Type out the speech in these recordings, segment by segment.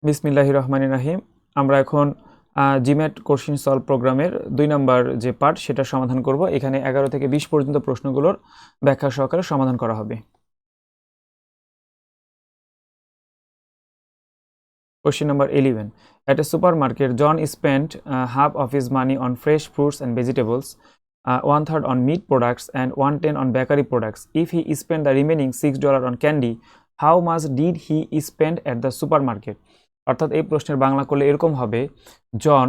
বিসমিল্লাহির রহমানির রহিম। আমরা এখন জিম্যাট কোশ্চেন সলভ প্রোগ্রামের 2 নাম্বার যে পার্ট সেটা সমাধান করব। এখানে 11 থেকে 20 পর্যন্ত প্রশ্নগুলোর ব্যাখ্যা সহকারে সমাধান করা হবে। Question number 11. At a supermarket, John spent half of his money on fresh fruits and vegetables, one third on meat products, and 1/10 on bakery products. If he spent the remaining $6 on candy, how much did he spend at the supermarket? অর্থাৎ এই প্রশ্নের বাংলা করলে এরকম হবে, জন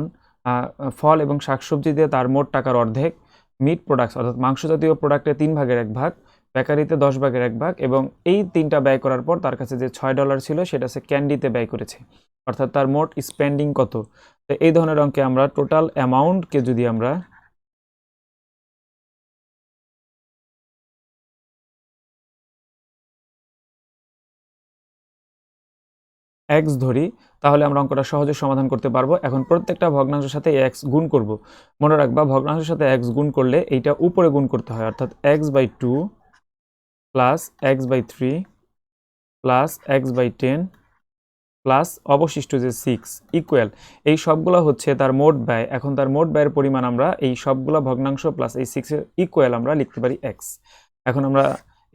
ফল এবং শাকসবজি দিয়ে তার মোট টাকার অর্ধেক, মিট প্রোডাক্টস অর্থাৎ মাংস জাতীয় প্রোডাক্টে 3 ভাগের 1 ভাগ, বেকারিতে 10 ভাগের 1 ভাগ এবং এই তিনটা ব্যয় করার পর তার কাছে যে $6 ছিল সেটা সে ক্যান্ডিতে ব্যয় করেছে। অর্থাৎ তার মোট স্পেন্ডিং কত। তো এই ধরনের অঙ্কে আমরা টোটাল অ্যামাউন্টকে যদি আমরা এক্স ধরি তাহলে আমরা অঙ্কটা সহজে সমাধান করতে পারবো। এখন প্রত্যেকটা ভগ্নাংশের সাথে এক্স গুণ করব। মনে রাখবা ভগ্নাংশের সাথে এক্স গুণ করলে এইটা উপরে গুণ করতে হয়, অর্থাৎ x/2 plus x/3 plus x/10 plus অবশিষ্ট যে 6 ইকুয়াল এই সবগুলো হচ্ছে তার মোট ব্যয়। এখন তার মোট ব্যয়ের পরিমাণ আমরা এই সবগুলো ভগ্নাংশ প্লাস এই 6 এর ইকুয়াল আমরা লিখতে পারি x। এখন আমরা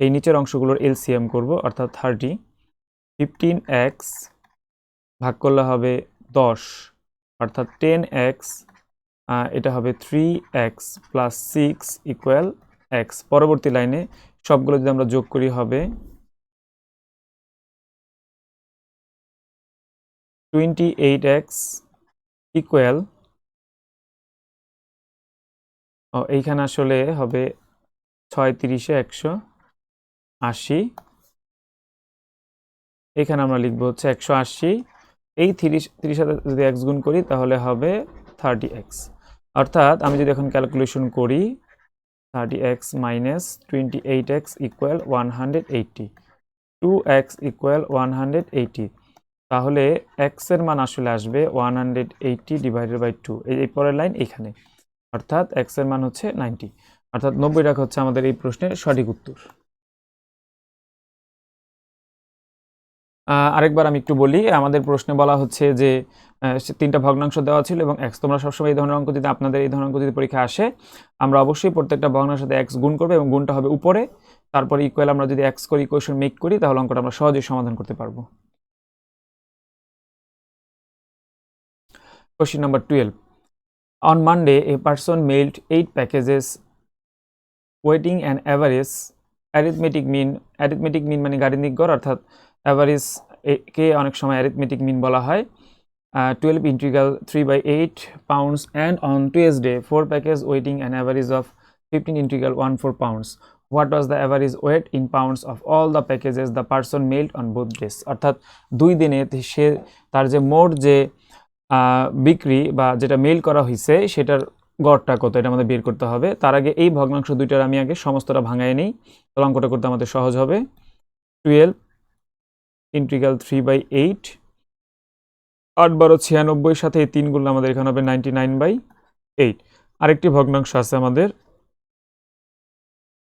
এই নিচের অংশগুলোর এলসিএম করব, অর্থাৎ 15x ভাগ করলে হবে 10, অর্থাৎ 10x, এটা হবে 3x প্লাস 6 ইকুয়াল x। পরবর্তী লাইনে সবগুলো যদি আমরা যোগ করি হবে 28x ইকুয়াল, এইখানে আসলে হবে 6 30 180, এখানে আমরা লিখবো হচ্ছে 180। এই 30 সাথে যদি x গুণ করি তাহলে হবে 30x। অর্থাৎ আমি যদি এখন ক্যালকুলেশন করি 30x minus 28x equal 180, 2x equal 180, তাহলে x এর মান আসলে আসবে 180 ডিভাইডেড বাই 2, এই পরের লাইন এখানে, অর্থাৎ x এর মান হচ্ছে 90, অর্থাৎ 90 টাকা হচ্ছে আমাদের এই প্রশ্নের সঠিক উত্তর। আরেকবার আমি একটু বলি, আমাদের প্রশ্নে বলা হচ্ছে যে তিনটা ভগ্নাংশ দেওয়া ছিল এবং x। তোমরা সবসময় এই ধরনের অঙ্ক যদি আপনাদের এই ধরনের অঙ্ক যদি পরীক্ষা আসে, আমরা অবশ্যই প্রত্যেকটা ভগ্নাংশের সাথে x গুণ করবো এবং গুণটা হবে উপরে, তারপরে ইকুয়াল আমরা যদি x করি, ইকুয়েশন মেক করি, তাহলে অঙ্কটা আমরা সহজেই সমাধান করতে পারবো। Question number 12. On Monday, a person mailed 8 packages weighing an average arithmetic mean মানে গাণিতিক গড়, অর্থাৎ অ্যাভারেজ কে অনেক সময় arithmetic mean বলা হয়, 12 integral 3/8 pounds, and on Tuesday 4 packages weighing an average of 15 integral 14 pounds. What was the average weight in pounds of all the packages the person mailed on both days? অর্থাৎ 2 দিনে সে তার যে মোট যে বিক্রি বা যেটা মেইল করা হয়েছে সেটার গড়টা কত এটা আমাদের বের করতে হবে। তার আগে এই ভগ্নাংশ দুইটার আমি আগে সমস্তটা ভাঙায় নিই, তাহলে অঙ্কটা করতে আমাদের সহজ হবে। 12 ইন্টিগ্রাল 3/8, 8 12 96, সাথে এই 3 গুলো আমাদের এখানে হবে 99/8। আরেকটি ভগ্নাংশ আছে আমাদের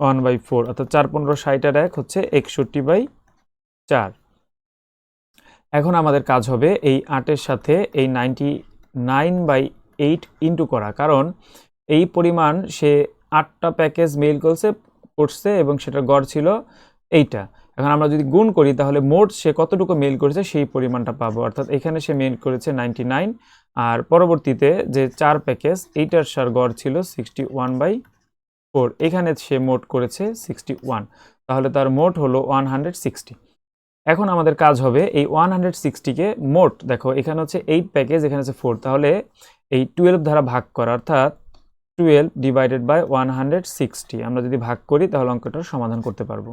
1/4, অর্থাৎ 4 15 60 আর 1 হচ্ছে 61/4। এখন আমাদের কাজ হবে এই 8-এর সাথে এই 99/8 ইন্টু করা, কারণ এই পরিমাণ সে 8টা প্যাকেজ মেইল করছে এবং সেটার গড় ছিল এইটা। এখন আমরা যদি গুণ করি তাহলে মোট সে কতটুকু মেইল করেছে সেই পরিমাণটা পাবো, অর্থাৎ এখানে সে মেইল করেছে 99, আর পরবর্তীতে যে 4 প্যাকেজ এইটার সার গড় ছিল 61/4, এখানে সে মোট করেছে 61, তাহলে তার মোট হলো 160। এখন আমাদের কাজ হবে এই 160কে মোট, দেখো এখানে হচ্ছে 8 প্যাকেজ, এখানে হচ্ছে 4, তাহলে এই 12 দ্বারা ভাগ করা, অর্থাৎ 12 ডিভাইডেড বাই 160 আমরা যদি ভাগ করি তাহলে অঙ্কটার সমাধান করতে পারবো।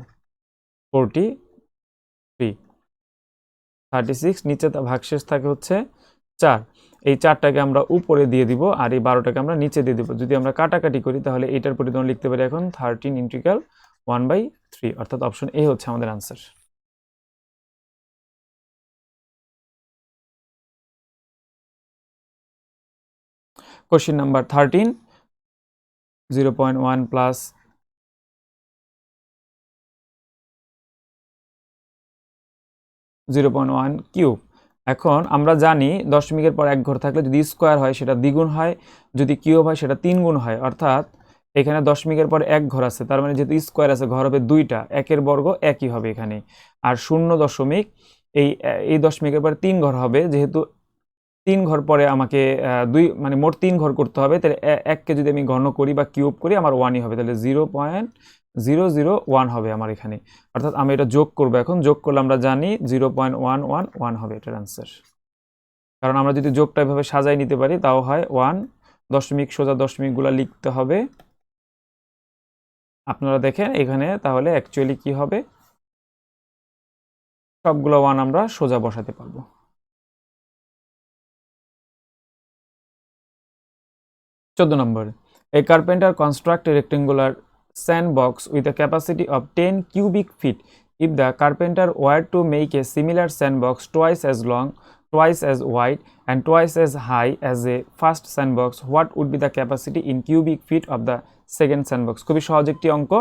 43, 36, নিচে ভাগশেষ থাকে হচ্ছে 4, এই 4টাকে আমরা উপরে দিয়ে দিব আর এই 12টাকে আমরা নিচে দিয়ে দিব। যদি আমরা কাটাকাটি করি তাহলে এটার পরিবর্তে লিখতে পারি এখন 13 ইন্টিগ্রাল 1/3, অর্থাৎ অপশন এ হচ্ছে আমাদের answer. Question number 13. 0.1 plus 0.1 cube এখন আমরা জানি দশমিকের পর এক ঘর থাকলে যদি স্কোয়ার হয় সেটা দ্বিগুণ হয়, যদি কিউব হয় সেটা 3 গুণ হয়। অর্থাৎ এখানে দশমিকের পর এক ঘর আছে, তার মানে যেহেতু স্কোয়ার আছে ঘর হবে 2টা, একের বর্গ একই হবে এখানে। আর 0 দশমিক এই দশমিকের পর 3 ঘর হবে, যেহেতু 3 ঘর পরে আমাকে মানে মোট 3 ঘর করতে হবে, তাহলে এককে যদি আমি ঘন করি বা কিউব করি আমার 1ই হবে, তাহলে 0.001 হবে আমার এখানে। অর্থাৎ আমি এটা যোগ করবো, এখন যোগ করলে আমরা জানি 0.111 হবে এটার আনসার। কারণ আমরা যদি যোগটা এভাবে সাজাই নিতে পারি তাও হয় 1 দশমিক, সোজা দশমিকগুলো লিখতে হবে। আপনারা দেখেন এখানে তাহলে অ্যাকচুয়ালি কি হবে, সবগুলো 1 আমরা সোজা বসাতে পারবো। 14 নম্বর, a carpenter construct a rectangular sandbox with a capacity of 10 cubic feet. If the carpenter were to make a similar sandbox twice as long, twice as wide and twice as high as a first sandbox, what would be the capacity in cubic feet of the second sandbox? খুবই সহজ একটি অঙ্ক।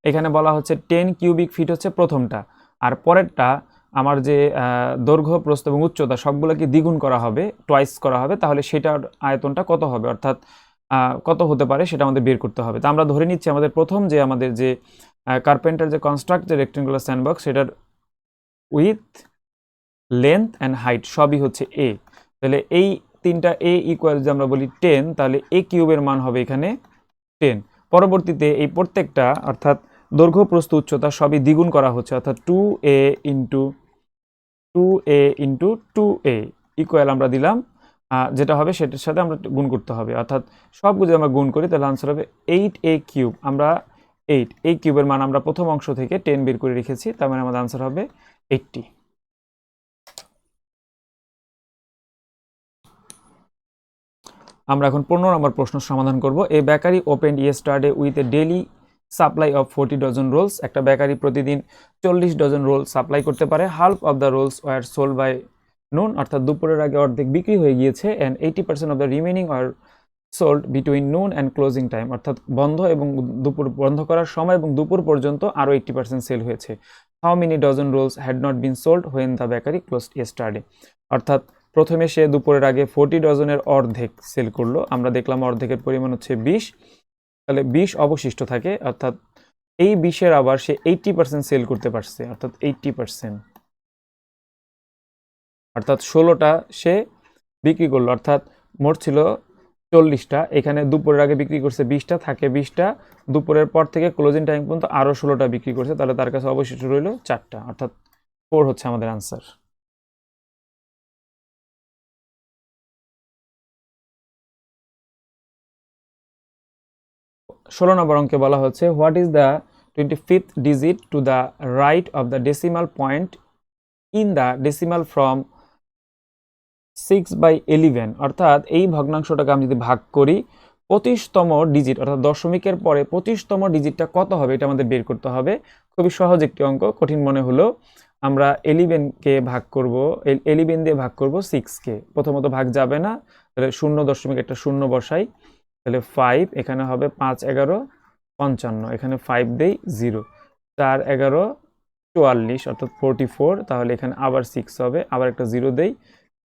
এখানে বলা হচ্ছে 10 cubic feet হচ্ছে প্রথমটা, আর পরেরটা আমার যে দৈর্ঘ্য, প্রস্থ এবং উচ্চতা সবগুলোকে দ্বিগুণ করা হবে, টোয়াইস করা হবে, তাহলে সেটার আয়তনটা কত হবে, অর্থাৎ কত হতে পারে সেটা আমাদের বের করতে হবে। তা আমরা ধরে নিচ্ছি আমাদের প্রথম যে আমাদের যে কার্পেন্টার যে কনস্ট্রাক্ট যে রেক্টেঙ্গুলার স্যান্ডবক্স, সেটার উইথ, লেন্থ অ্যান্ড হাইট সবই হচ্ছে এ। তাহলে এই তিনটা এ ইকুয়াল যদি আমরা বলি 10, তাহলে এ কিউবের মান হবে এখানে 10। পরবর্তীতে এই প্রত্যেকটা অর্থাৎ দৈর্ঘ্য, প্রস্থ, উচ্চতা সবই দ্বিগুণ করা হচ্ছে, অর্থাৎ 2a ইন্টু 2a ইকুয়াল আমরা দিলাম, যেটা হবে সেটার সাথে আমরা গুণ করতে হবে, অর্থাৎ সবগুলো আমরা গুণ করি তাহলে আনসার হবে 8a কিউব। আমরা 8 এই কিউবের মান আমরা প্রথম অংশ থেকে 10 বের করে রেখেছি, তার মানে আমাদের আনসার হবে 80। আমরা এখন 15 নম্বর প্রশ্ন সমাধান করব। A bakery opened yesterday with a daily supply of 40 dozen rolls. একটা বেকারি প্রতিদিন 40 ডজন রোল সাপ্লাই করতে পারে। Half of the rolls were sold by noon, অর্থাৎ দুপুরের আগে অর্ধেক বিক্রি হয়ে গিয়েছে। And 80% of the remaining are sold between noon and closing time, অর্থাৎ বন্ধ এবং দুপুর বন্ধ করার সময় এবং দুপুর পর্যন্ত আরও 80% সেল হয়েছে। How many dozen rolls had not been sold when the bakery closed yesterday, অর্থাৎ প্রথমে সে দুপুরের আগে 40 ডজনের অর্ধেক সেল করলো, আমরা দেখলাম অর্ধেকের পরিমাণ হচ্ছে 20, তাহলে 20 অবশিষ্ট থাকে, অর্থাৎ এই 20-এর আবার সে 80% সেল করতে পারছে, অর্থাৎ 80%, অর্থাৎ 16টা সে বিক্রি করলো, অর্থাৎ মোট ছিল 40টা, এখানে দুপুরের আগে বিক্রি করছে 20টা, থাকে 20টা, দুপুরের পর থেকে ক্লোজিং টাইম পর্যন্ত আরও 16টা বিক্রি করছে, তাহলে তার কাছে অবশিষ্ট রইল 4টা, অর্থাৎ 4 হচ্ছে আমাদের আনসার। 16 নম্বর অঙ্কে বলা হচ্ছে what is the 25th digit to the right of the decimal point in the decimal from 6/11, অর্থাৎ এই ভগ্নাংশটাকে আমি যদি ভাগ করি 25তম ডিজিট, অর্থাৎ দশমিকের পরে 25তম ডিজিটটা কত হবে এটা আমাদের বের করতে হবে। খুবই সহজ একটি অঙ্ক, কঠিন মনে হলো। আমরা 11কে ভাগ করব, 11 দিয়ে ভাগ করব 6কে, প্রথমত ভাগ যাবে না, তাহলে 0 একটা শূন্য বসাই, তাহলে 5, এখানে হবে 5 11 55, এখানে 5 দেই 0, 4 11 44, অর্থাৎ 44, তাহলে এখানে আবার 6 হবে, আবার একটা 0 দেই,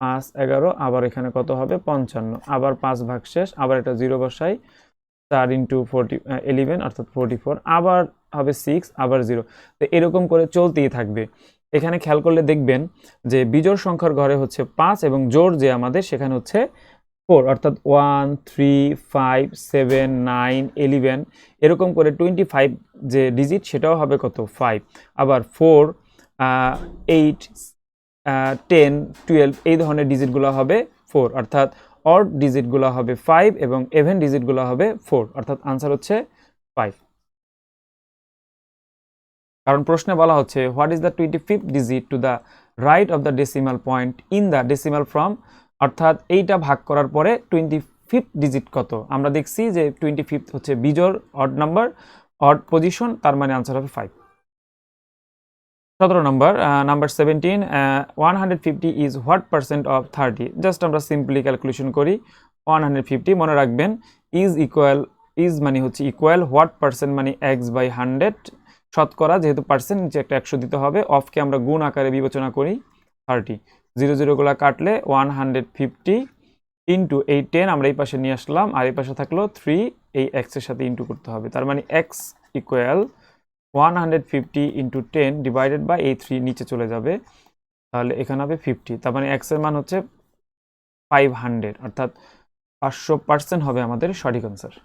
5 11, আবার এখানে কত হবে 55, আবার 5 ভাগ শেষ, আবার একটা 0 বসাই, 4 ইন্টু 11 অর্থাৎ 44, আবার হবে 6, আবার 0, তো এরকম করে চলতেই থাকবে। এখানে খেয়াল করলে দেখবেন যে বিজোড় সংখ্যার ঘরে হচ্ছে 5 এবং জোড় যে আমাদের সেখানে হচ্ছে 4, অর্থাৎ 1 3 5 7 9 11, এরকম করে 25 যে ডিজিট সেটাও হবে কত 5, আবার 4 8 10 12 এই ধরনের ডিজিটগুলো হবে 4, অর্থাৎ অড ডিজিটগুলো হবে 5 এবং ইভেন ডিজিটগুলো হবে 4, অর্থাৎ আনসার হচ্ছে 5। কারণ প্রশ্নে বলা হচ্ছে what is the 25th digit to the right of the decimal point in the decimal from, অর্থাৎ এইটা ভাগ করার পরে 25th ডিজিট কত। আমরা দেখছি যে 25th হচ্ছে বিজোড় অড নাম্বার, অড পজিশন, তার মানে আনসার হবে 5। 17 number, number 17, 150 is what percent of 30। Just আমরা সিম্পলি ক্যালকুলেশন করি, 150 মনে রাখবেন, ইজ মানে হচ্ছে ইকুয়াল, হোয়াট পার্সেন্ট মানে x/100, শতকরা যেহেতু পার্সেন্ট নিচে একটা 100 দিতে হবে, অফকে আমরা গুণ আকারে বিবেচনা করি 30, 0 কাটলে 150 ইন্টু এই 10 আমরা এই পাশে নিয়ে আসলাম, আর এই পাশে থাকলো 3, এই x এর সাথে ইন্টু করতে হবে। তার মানে x equal 150 into 10 divided by এই 3 নিচে চলে যাবে, তাহলে এখানে হবে 50। তার মানে x এর মান হচ্ছে 500, অর্থাৎ 500% হবে আমাদের সঠিক আনসার।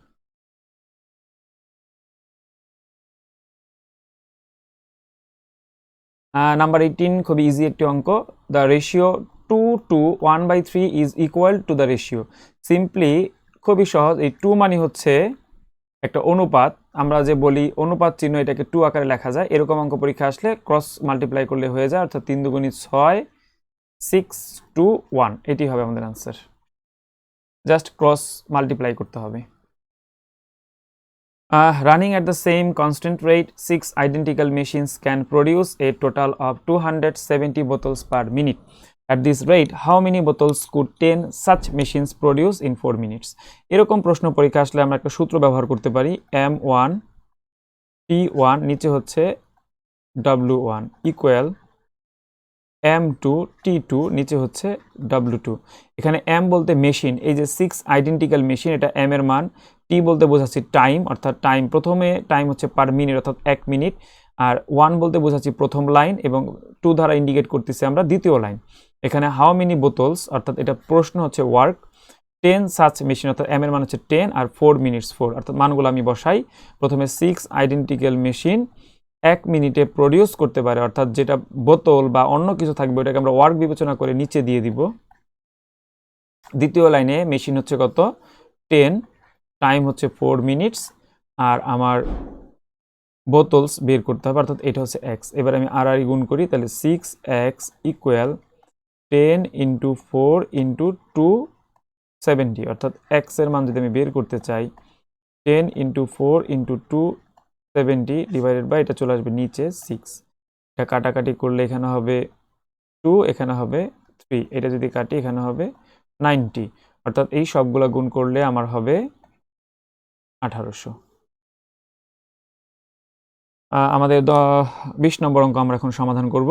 নাম্বার 18 খুবই ইজি একটি অঙ্ক। The ratio 2 to 1/3 is equal to the ratio. Simply খুবই সহজ, এই 2 মানে হচ্ছে একটা অনুপাত। আমরা যে বলি অনুপাত চিহ্ন, এটাকে 2 আকারে লেখা যায়। এরকম অঙ্ক পরীক্ষা আসলে ক্রস মাল্টিপ্লাই করলে হয়ে যায়, অর্থাৎ 3 দুগুণী 6, 6 to 1, এটি হবে আমাদের আনসার। জাস্ট ক্রস মাল্টিপ্লাই করতে হবে। Running at the same constant rate, 6 identical machines can produce a total of 270 bottles per minute. At this rate, how many bottles could 10 such machines produce in 4 minutes? এরকম প্রশ্ন পরীক্ষা আসলে আমরা একটা সূত্র ব্যবহার করতে পারি, M1 T1 নিচে হচ্ছে W1 ইকুয়াল M2 T2 নিচে হচ্ছে W2। এখানে M বলতে মেশিন, এই যে 6 আইডেন্টিক্যাল মেশিন, এটা M এর মান। টি বলতে বোঝাচ্ছি টাইম, অর্থাৎ টাইম প্রথমে টাইম হচ্ছে পার মিনিট, অর্থাৎ 1 মিনিট। আর 1 বলতে বোঝাচ্ছি প্রথম লাইন, এবং 2 দ্বারা ইন্ডিকেট করতেছি আমরা দ্বিতীয় লাইন। এখানে হাউ মেনি বোতলস, অর্থাৎ এটা প্রশ্ন হচ্ছে ওয়ার্ক 10 সাচ মেশিন, অর্থাৎ এম এর মান হচ্ছে 10 আর 4 মিনিটস 4, অর্থাৎ মানগুলো আমি বসাই। প্রথমে 6 আইডেন্টিক্যাল মেশিন 1 মিনিটে প্রডিউস করতে পারে, অর্থাৎ যেটা বোতল বা অন্য কিছু থাকবে ওটাকে আমরা ওয়ার্ক বিবেচনা করে নিচে দিয়ে দিব। দ্বিতীয় লাইনে মেশিন হচ্ছে কত 10, টাইম হচ্ছে 4 মিনিটস, আর আমার বোতলস বের করতে হবে, অর্থাৎ এটা হচ্ছে x। এবার আমি আর গুণ করি, তাহলে 6x ইকুয়াল 10 ইন্টু 4 ইন্টু 270, অর্থাৎ x এর মান যদি আমি বের করতে চাই 10 ইন্টু 4 ইন্টু 270 ডিভাইডেড বাই এটা চলে আসবে নিচে 6। এটা কাটাকাটি করলে এখানে হবে 2, এখানে হবে 3, এটা যদি কাটি এখানে হবে 90, অর্থাৎ এই সবগুলা গুণ করলে আমার হবে 1800। আমাদের 20 নম্বর অঙ্ক আমরা এখন সমাধান করব।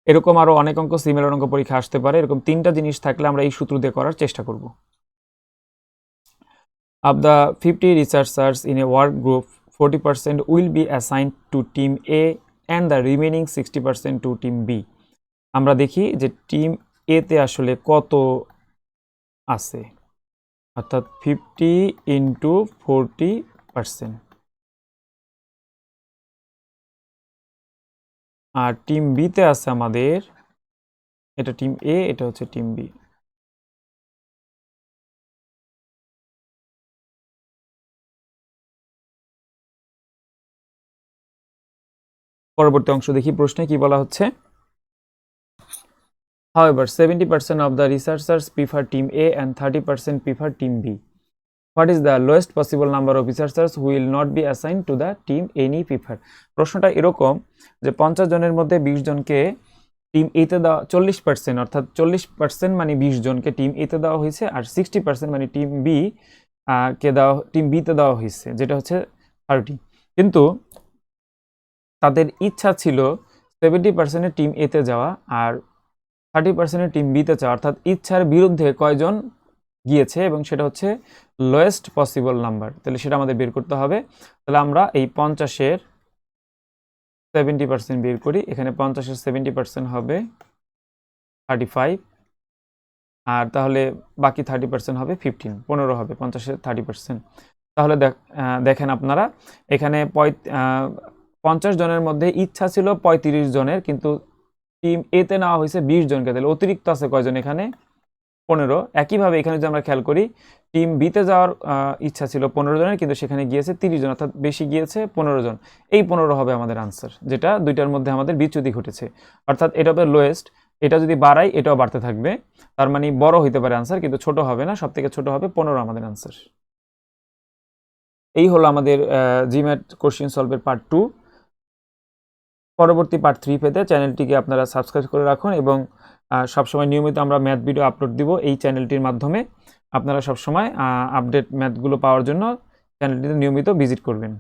এরকম আরও অনেক অঙ্ক, সিমিলার অঙ্ক পরীক্ষা আসতে পারে। এরকম 3টা জিনিস থাকলে আমরা এই সূত্র দিয়ে করার চেষ্টা করব। Of the 50 researchers in a work group, 40% will be assigned to team A and the remaining 60% to team B. আমরা দেখি যে টিম এ তে আসলে কত আছে, অর্থাৎ 50 ইন্টু 40%, আর টিম বিতে আছে আমাদের, এটা টিম এ, এটা হচ্ছে টিম বি। পরবর্তী অংশ দেখি, প্রশ্নে কি বলা হচ্ছে। However, 70% of the researchers prefer team A and 30% prefer team B. What is the lowest possible number of researchers who will not be assigned to the team any prefer? প্রশ্নটা এরকম যে 50 জনের মধ্যে 20 জনকে টিম এ তে দেওয়া, 40%, অর্থাৎ 40% মানে 20 জনকে টিম এ তে দেওয়া হয়েছে, আর 60% মানে টিম বি কে দেওয়া, টিম বি তে দেওয়া হয়েছে, যেটা হচ্ছে 30। কিন্তু তাদের ইচ্ছা ছিল 70% টিম এ তে যাওয়া আর 30% টিম বিতে যাওয়া, অর্থাৎ ইচ্ছার বিরুদ্ধে কয়জন গিয়েছে, এবং সেটা হচ্ছে লোয়েস্ট পসিবল নাম্বার। তাহলে সেটা আমাদের বের করতে হবে। তাহলে আমরা এই 50-এর 70% বের করি। এখানে 50-এর 70% হবে 35, আর তাহলে বাকি 30% হবে 15 হবে 50-এর 30%। তাহলে দেখেন আপনারা এখানে 50 জনের মধ্যে ইচ্ছা ছিল 35 জনের, কিন্তু টিম এ তে নেওয়া হয়েছে 20 জনকে, তাহলে অতিরিক্ত আছে কয়জন এখানে 15। একইভাবে এখানে যদি আমরা খেয়াল করি টিম বিতে যাওয়ার ইচ্ছা ছিল 15 জনের, কিন্তু সেখানে গিয়েছে 30 জন, অর্থাৎ বেশি গিয়েছে 15 জন। এই 15 হবে আমাদের আনসার, যেটা দুইটার মধ্যে আমাদের বিচ্যুতি ঘটেছে, অর্থাৎ এটা হবে লোয়েস্ট। এটা যদি বাড়াই এটাও বাড়তে থাকবে, তার মানে বড় হইতে পারে আনসার, কিন্তু ছোট হবে না, সব থেকে ছোট হবে 15 আমাদের আনসার। এই হলো আমাদের জিম্যাট কোশ্চেন সলভের পার্ট 2। পরবর্তী পার্ট 3 পেতে চ্যানেলটিকে আপনারা সাবস্ক্রাইব করে রাখুন, এবং সবসময় নিয়মিত আমরা ম্যাথ ভিডিও আপলোড দিব এই চ্যানেলটির মাধ্যমে। আপনারা সবসময় আপডেট ম্যাথগুলো পাওয়ার জন্য চ্যানেলটিতে নিয়মিত ভিজিট করবেন।